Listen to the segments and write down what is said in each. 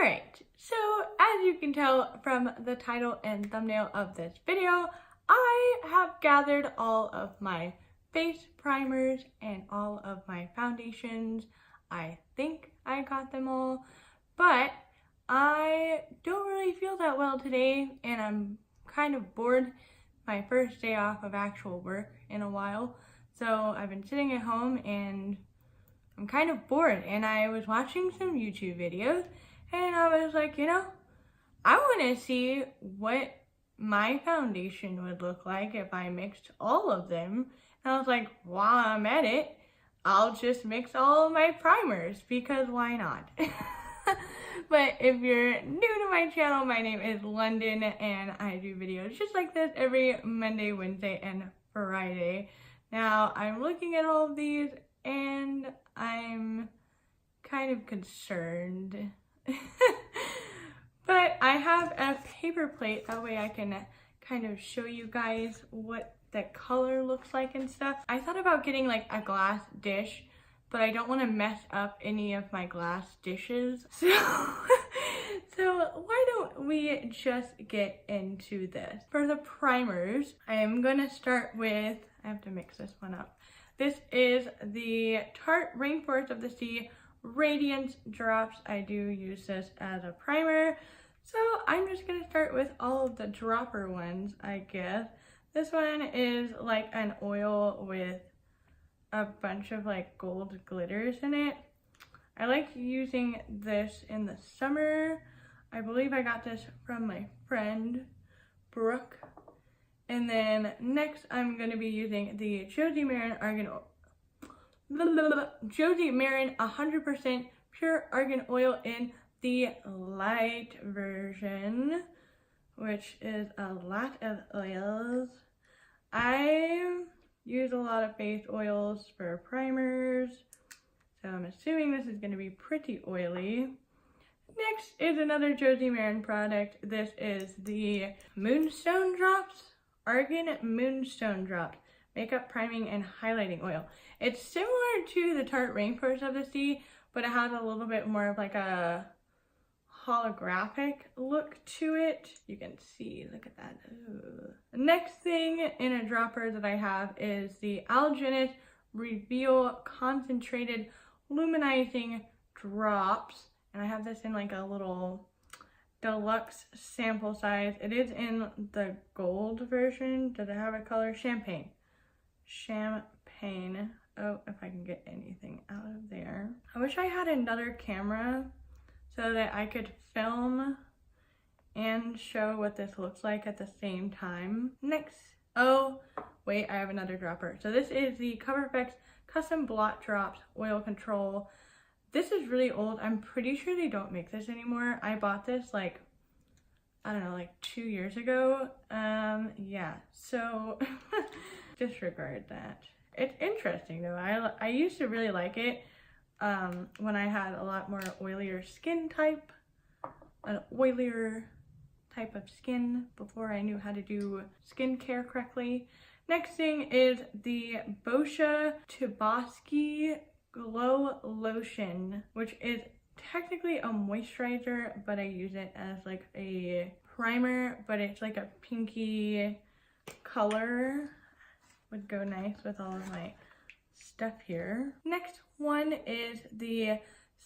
Alright, so as you can tell from the title and thumbnail of this video, I have gathered all of my face primers and all of my foundations. I think I got them all, but I don't really feel that well today and I'm kind of bored. My first day off of actual work in a while, so I've been sitting at home and I'm kind of bored, and I was watching some YouTube videos and I was like, I want to see what my foundation would look like if I mixed all of them. And I was like, while I'm at it, I'll just mix all of my primers, because why not? But if you're new to my channel, my name is London and I do videos just like this every Monday, Wednesday, and Friday. Now, I'm looking at all of these and I'm kind of concerned. But I have a paper plate, that way I can kind of show you guys what the color looks like and stuff. I thought about getting like a glass dish, but I don't want to mess up any of my glass dishes. So why don't we just get into this? For the primers, I am going to start with, I have to mix this one up. This is the Tarte Rainforest of the Sea Radiance Drops. I do use this as a primer. So I'm just going to start with all of the dropper ones, I guess. This one is like an oil with a bunch of like gold glitters in it. I like using this in the summer. I believe I got this from my friend Brooke. And then next I'm going to be using the Josie Maran Argan Oil. Josie Maran 100% pure argan oil in the light version, which is a lot of oils. I use a lot of face oils for primers, so I'm assuming this is going to be pretty oily. Next is another Josie Maran product. This is the Moonstone Drops, Argan Moonstone Drops Makeup Priming and Highlighting Oil. It's similar to the Tarte Rainforest of the Sea, but it has a little bit more of like a holographic look to it. You can see, look at that. Ooh. The next thing in a dropper that I have is the Alginate Reveal Concentrated Luminizing Drops. And I have this in like a little deluxe sample size. It is in the gold version. Does it have a color? Champagne. Champagne. Oh, if I can get anything out of there. I wish I had another camera so that I could film and show what this looks like at the same time. Next, oh, wait, I have another dropper. So this is the Cover FX Custom Blot Drops Oil Control. This is really old. I'm pretty sure they don't make this anymore. I bought this like, I don't know, like 2 years ago. Yeah, so disregard that. It's interesting though. I used to really like it when I had a lot more oilier skin type, an oilier type of skin before I knew how to do skincare correctly. Next thing is the Bozhe Chbosky Glow Lotion, which is technically a moisturizer, but I use it as like a primer, but it's like a pinky color. Would go nice with all of my stuff here. Next one is the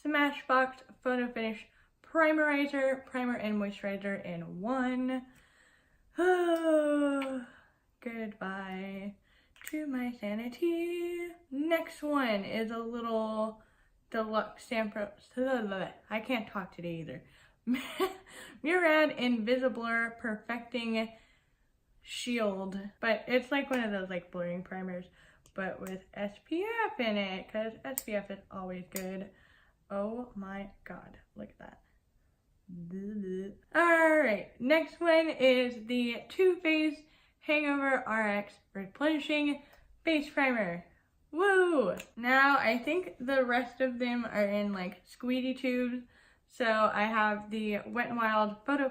Smashbox Photo Finish Primerizer, primer and moisturizer in one. Oh, goodbye to my sanity. Next one is a little deluxe sample. I can't talk today either. Maran Invisiblur Perfecting Shield, but it's like one of those like blurring primers, but with SPF in it, because SPF is always good. Oh my god, look at that. Alright, next one is the Too Faced Hangover RX Replenishing Face Primer. Woo! Now I think the rest of them are in like squeezy tubes. So I have the Wet n Wild Photo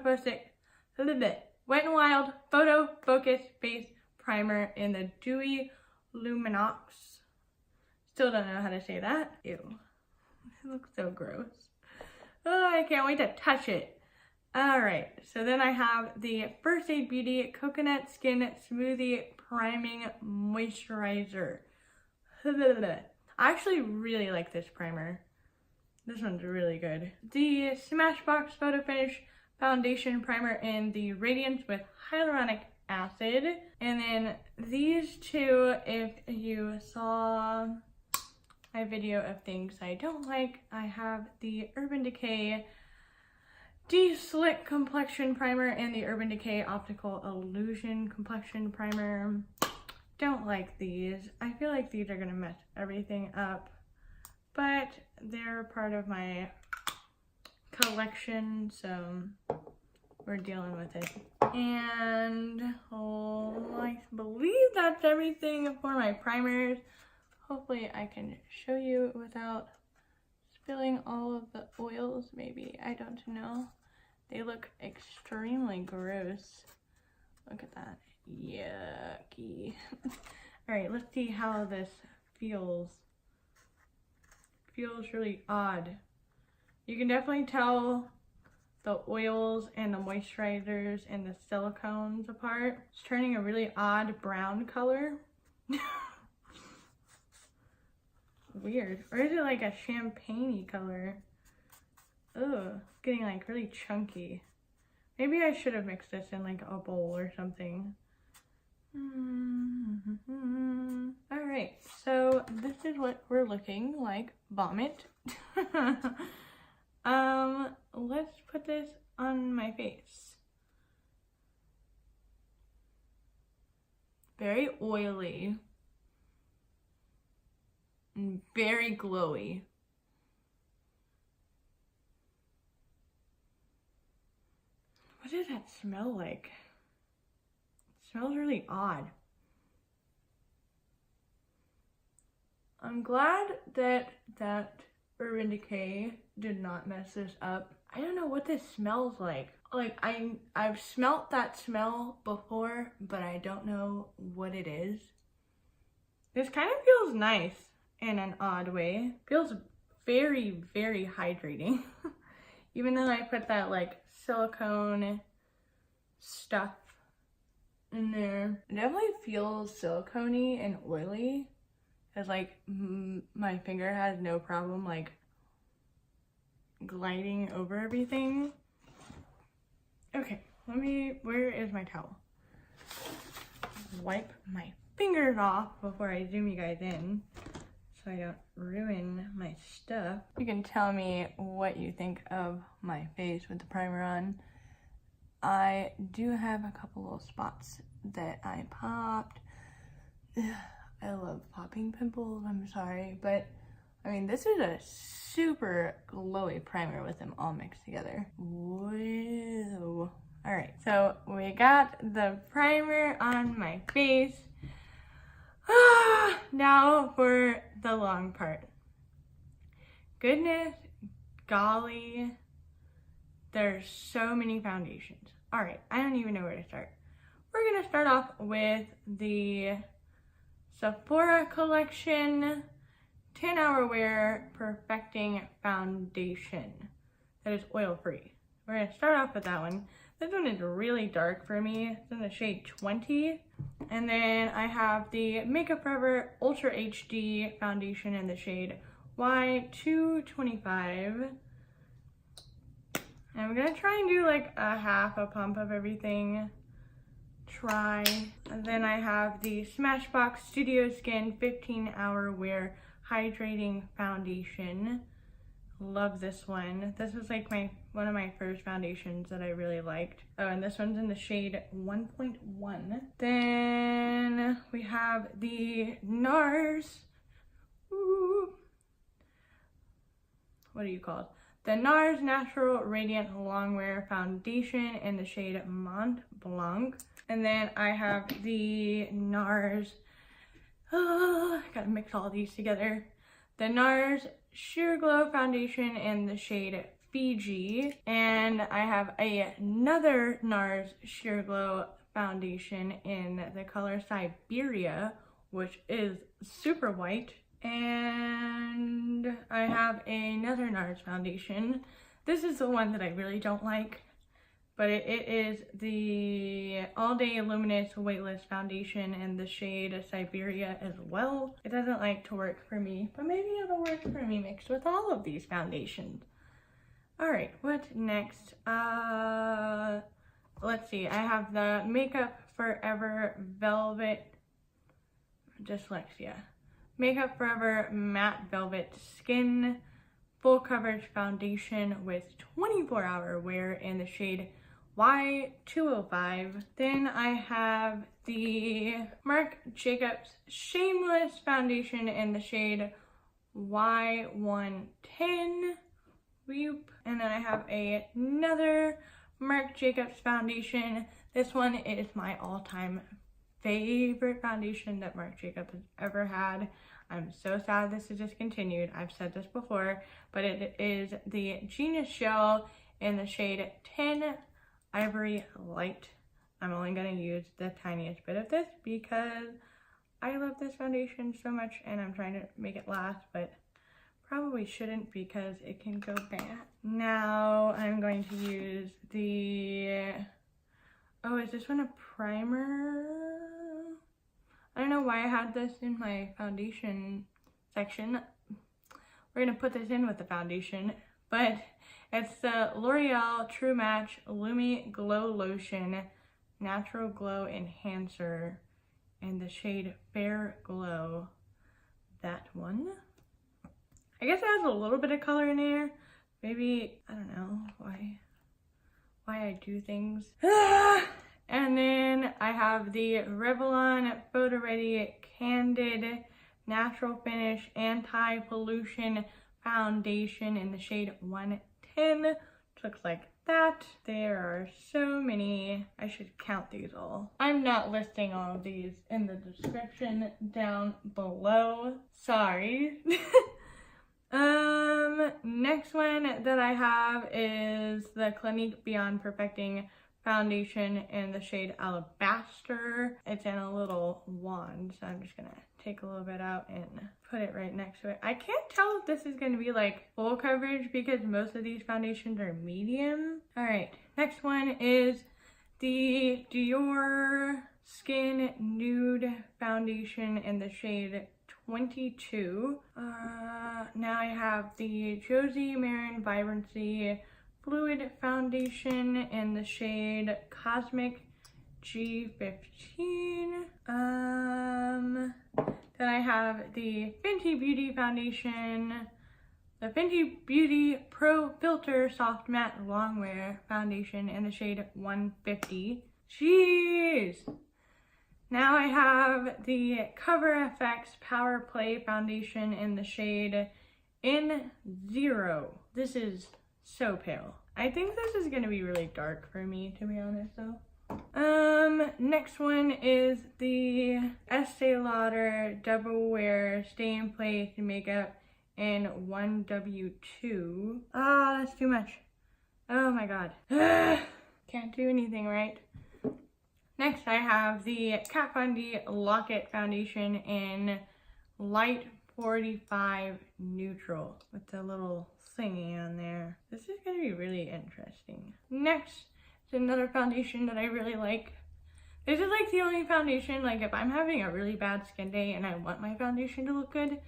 Focus Face Primer in the Dewy Luminox. Still don't know how to say that. Ew. It looks so gross. Oh, I can't wait to touch it. Alright, so then I have the First Aid Beauty Coconut Skin Smoothie Priming Moisturizer. I actually really like this primer. This one's really good. The Smashbox Photo Finish Foundation Primer in the Radiance with Hyaluronic Acid. And then these two, if you saw my video of things I don't like, I have the Urban Decay De-Slick Complexion Primer and the Urban Decay Optical Illusion Complexion Primer. Don't like these. I feel like these are gonna mess everything up, but they're part of my collection, so we're dealing with it. And I believe that's everything for my primers. Hopefully I can show you without spilling all of the oils, maybe. I don't know. They look extremely gross. Look at that. Yucky. Alright, let's see how this feels. Feels really odd. You can definitely tell the oils and the moisturizers and the silicones apart. It's turning a really odd brown color. Weird. Or is it like a champagne-y color? Ugh, it's getting like really chunky. Maybe I should have mixed this in like a bowl or something. Alright, so this is what we're looking like. Vomit. Let's put this on my face. Very oily. And very glowy. What does that smell like? It smells really odd. I'm glad that Urban Decay did not mess this up. I don't know what this smells like. Like, I've smelt that smell before, but I don't know what it is. This kind of feels nice in an odd way. Feels very, very hydrating. Even though I put that like silicone stuff in there. It definitely feels silicone-y and oily. Cause like my finger has no problem like gliding over everything. Okay, where is my towel? Wipe my fingers off before I zoom you guys in so I don't ruin my stuff. You can tell me what you think of my face with the primer on. I do have a couple little spots that I popped. Ugh, I love popping pimples, I'm sorry, but I mean, this is a super glowy primer with them all mixed together. Whoa. All right, so we got the primer on my face. Now for the long part. Goodness golly, there's so many foundations. All right, I don't even know where to start. We're gonna start off with the Sephora collection 10-Hour Wear Perfecting Foundation that is oil-free. We're gonna start off with that one. This one is really dark for me. It's in the shade 20. And then I have the Makeup Forever Ultra HD foundation in the shade Y225. And I'm gonna try and do like a half a pump of everything. Try. And then I have the Smashbox Studio Skin 15-Hour Wear Hydrating Foundation. Love this one. This was like one of my first foundations that I really liked. Oh, and this one's in the shade 1.1. Then we have the NARS. Ooh. What are you called? The NARS Natural Radiant Longwear Foundation in the shade Mont Blanc. And then I have the NARS, I gotta mix all these together. The NARS Sheer Glow Foundation in the shade Fiji. And I have another NARS Sheer Glow Foundation in the color Siberia, which is super white. And I have another NARS foundation. This is the one that I really don't like, but it is the All Day Luminous Weightless Foundation in the shade Siberia as well. It doesn't like to work for me, but maybe it'll work for me mixed with all of these foundations. All right, what next? Let's see, I have the Makeup Forever Velvet Dyslexia. Makeup Forever Matte Velvet Skin Full Coverage Foundation with 24-hour wear in the shade Y205. Then I have the Marc Jacobs Shameless Foundation in the shade Y110. Whoop. And then I have another Marc Jacobs foundation. This one is my all-time favorite foundation that Marc Jacobs has ever had. I'm so sad this is discontinued. I've said this before, but it is the Genius Shell in the shade 10 Ivory Light. I'm only going to use the tiniest bit of this because I love this foundation so much and I'm trying to make it last, but probably shouldn't because it can go bad. Now I'm going to use the, oh, is this one a primer? I don't know why I had this in my foundation section. We're gonna put this in with the foundation, but it's the L'Oreal True Match Lumi Glow Lotion Natural Glow Enhancer in the shade Fair Glow. That one. I guess it has a little bit of color in there. Maybe, I don't know why I do things. And then I have the Revlon Photo Ready Candid Natural Finish Anti-Pollution Foundation in the shade 110, which looks like that. There are so many. I should count these all. I'm not listing all of these in the description down below. Sorry. Next one that I have is the Clinique Beyond Perfecting foundation in the shade Alabaster. It's in a little wand, so I'm just gonna take a little bit out and put it right next to it. I can't tell if this is gonna be like full coverage because most of these foundations are medium. All right, next one is the Dior Skin Nude Foundation in the shade 22. Now I have the Josie Maran Vibrancy Fluid Foundation in the shade Cosmic G15. Then I have the Fenty Beauty Foundation, the Fenty Beauty Pro Filter Soft Matte Longwear Foundation in the shade 150. Jeez! Now I have the Cover FX Power Play Foundation in the shade N0. This is so pale. I think this is gonna be really dark for me, to be honest though. Next one is the Estee Lauder Double Wear Stay in Place Makeup in 1W2. Ah, that's too much. Oh my god. Can't do anything right. Next I have the Kat Von D Locket Foundation in Light 45 Neutral with the little thingy on there. This is going to be really interesting. Next is another foundation that I really like. This is like the only foundation, like if I'm having a really bad skin day and I want my foundation to look good,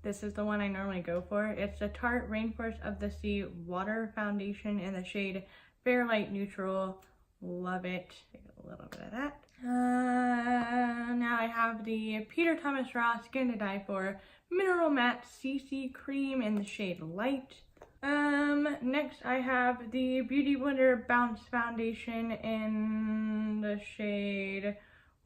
this is the one I normally go for. It's the Tarte Rainforest of the Sea Water Foundation in the shade Fair Light Neutral. Love it. Take a little bit of that. Now I have the Peter Thomas Roth Skin to Die For Mineral Matte CC Cream in the shade Light. Next I have the Beauty Blender Bounce Foundation in the shade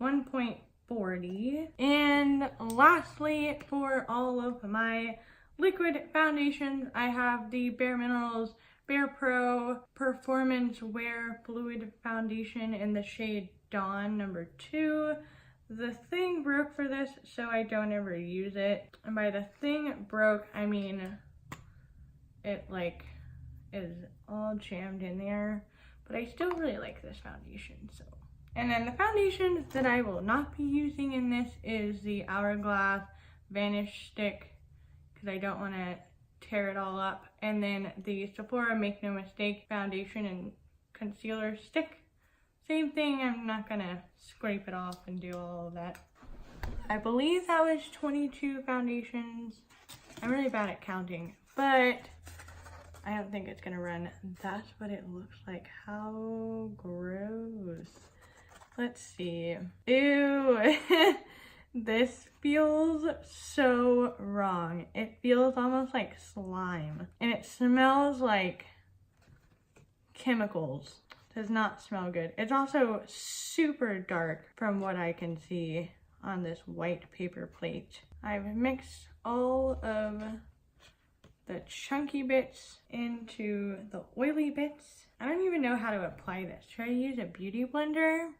1.40. And lastly, for all of my liquid foundations, I have the Bare Minerals Bare Pro Performance Wear Fluid Foundation in the shade Dawn number 2. The thing broke for this, so I don't ever use it. And by the thing broke, I mean it like is all jammed in there. But I still really like this foundation, so. And then the foundation that I will not be using in this is the Hourglass Vanish Stick, because I don't want to tear it all up. And then the Sephora Make No Mistake foundation and concealer stick. Same thing, I'm not gonna scrape it off and do all of that. I believe that was 22 foundations. I'm really bad at counting, but I don't think it's gonna run. That's what it looks like. How gross. Let's see. Ew. This feels so wrong. It feels almost like slime. And it smells like chemicals. Does not smell good. It's also super dark from what I can see on this white paper plate. I've mixed all of the chunky bits into the oily bits. I don't even know how to apply this. Should I use a beauty blender?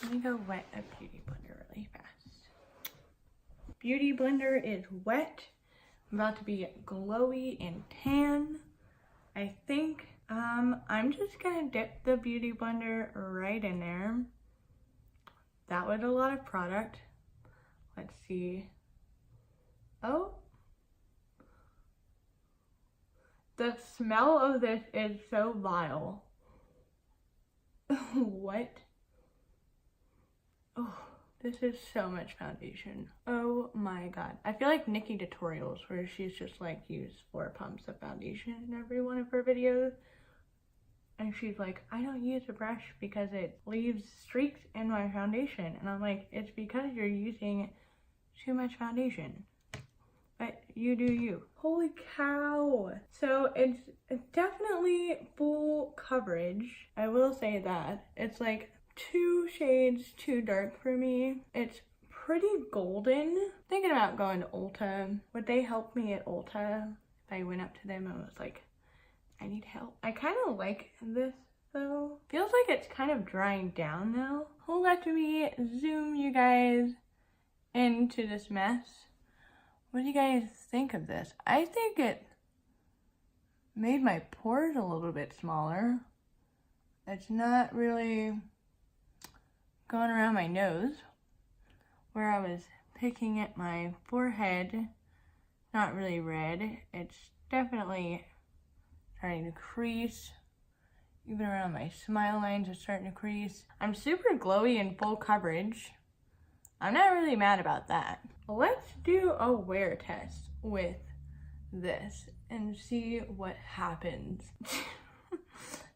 Let me go wet a beauty blender really fast. Beauty blender is wet. I'm about to be glowy and tan. I think I'm just gonna dip the beauty blender right in there. That was a lot of product. Let's see. Oh. The smell of this is so vile. What? Oh, this is so much foundation. Oh my god. I feel like Nikki tutorials where she's just like used 4 pumps of foundation in every one of her videos. And she's like, I don't use a brush because it leaves streaks in my foundation. And I'm like, it's because you're using too much foundation. But you do you. Holy cow. So it's definitely full coverage. I will say that. It's like 2 shades too dark for me. It's pretty golden. Thinking about going to Ulta. Would they help me at Ulta if I went up to them and was like, I need help? I kind of like this though. Feels like it's kind of drying down now. Let me zoom you guys into this mess. What do you guys think of this? I think it made my pores a little bit smaller. It's not really going around my nose where I was picking at my forehead. Not really red. It's definitely starting to crease. Even around my smile lines are starting to crease. I'm super glowy and full coverage. I'm not really mad about that. Let's do a wear test with this and see what happens.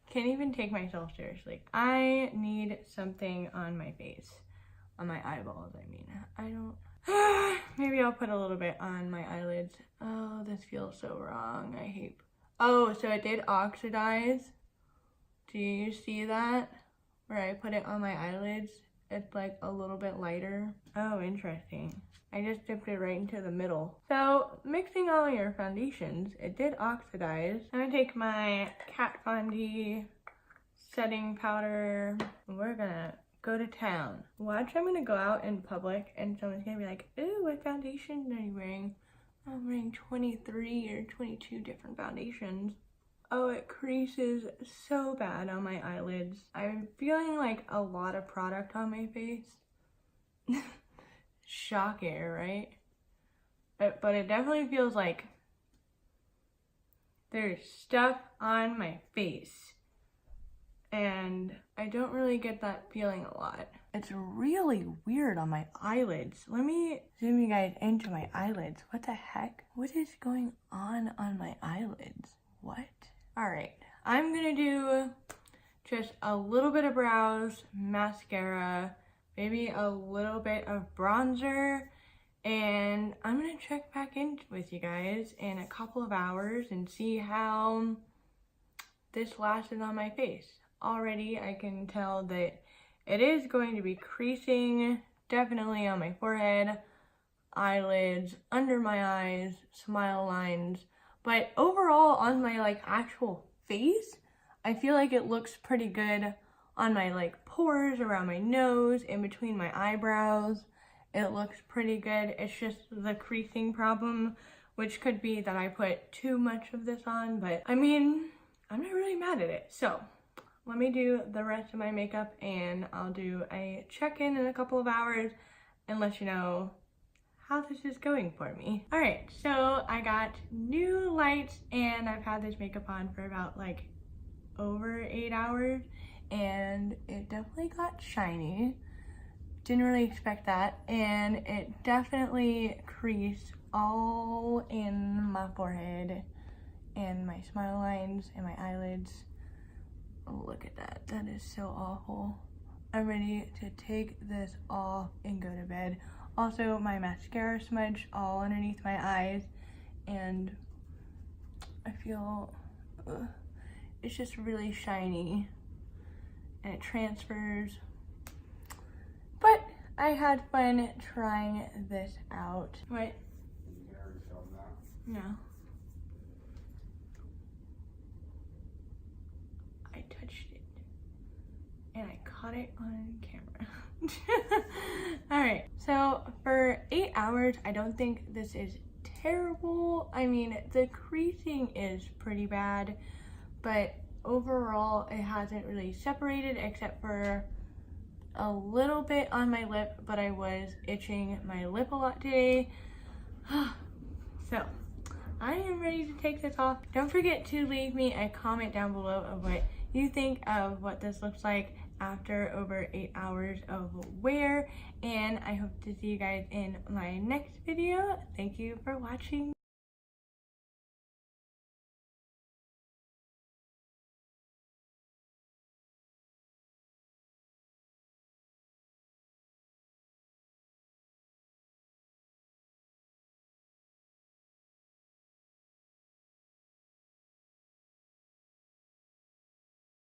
Can't even take myself seriously. I need something on my face. On my eyeballs, I mean. I don't... Maybe I'll put a little bit on my eyelids. Oh, this feels so wrong. I hate... Oh, so it did oxidize. Do you see that? Where I put it on my eyelids? It's like a little bit lighter. Oh, interesting. I just dipped it right into the middle. So, mixing all your foundations, it did oxidize. I'm gonna take my Kat Von D setting powder. We're gonna go to town. Watch, I'm gonna go out in public and someone's gonna be like, ooh, what foundation are you wearing? I'm wearing 23 or 22 different foundations. Oh, it creases so bad on my eyelids. I'm feeling like a lot of product on my face. Shocking, right? But it definitely feels like there's stuff on my face. And I don't really get that feeling a lot. It's really weird on my eyelids. Let me zoom you guys into my eyelids. What the heck? What is going on my eyelids? What? Alright, I'm gonna do just a little bit of brows, mascara, maybe a little bit of bronzer, and I'm gonna check back in with you guys in a couple of hours and see how this lasted on my face. Already I can tell that it is going to be creasing, definitely on my forehead, eyelids, under my eyes, smile lines. But overall, on my like actual face, I feel like it looks pretty good on my like pores, around my nose, in between my eyebrows. It looks pretty good. It's just the creasing problem, which could be that I put too much of this on. But I mean, I'm not really mad at it. So let me do the rest of my makeup and I'll do a check-in in a couple of hours and let you know how this is going for me. All right, so I got new lights and I've had this makeup on for about like over 8 hours and it definitely got shiny. Didn't really expect that, and it definitely creased all in my forehead and my smile lines and my eyelids. Oh, look at that. That is so awful. I'm ready to take this off and go to bed. Also, my mascara smudged all underneath my eyes, and I feel it's just really shiny and it transfers. But I had fun trying this out. What? No. I touched it. And I caught it on camera. Alright, so for 8 hours, I don't think this is terrible. I mean, the creasing is pretty bad, but overall, it hasn't really separated except for a little bit on my lip, but I was itching my lip a lot today. So I am ready to take this off. Don't forget to leave me a comment down below of what you think of what this looks like after over 8 hours of wear, and I hope to see you guys in my next video. Thank you for watching.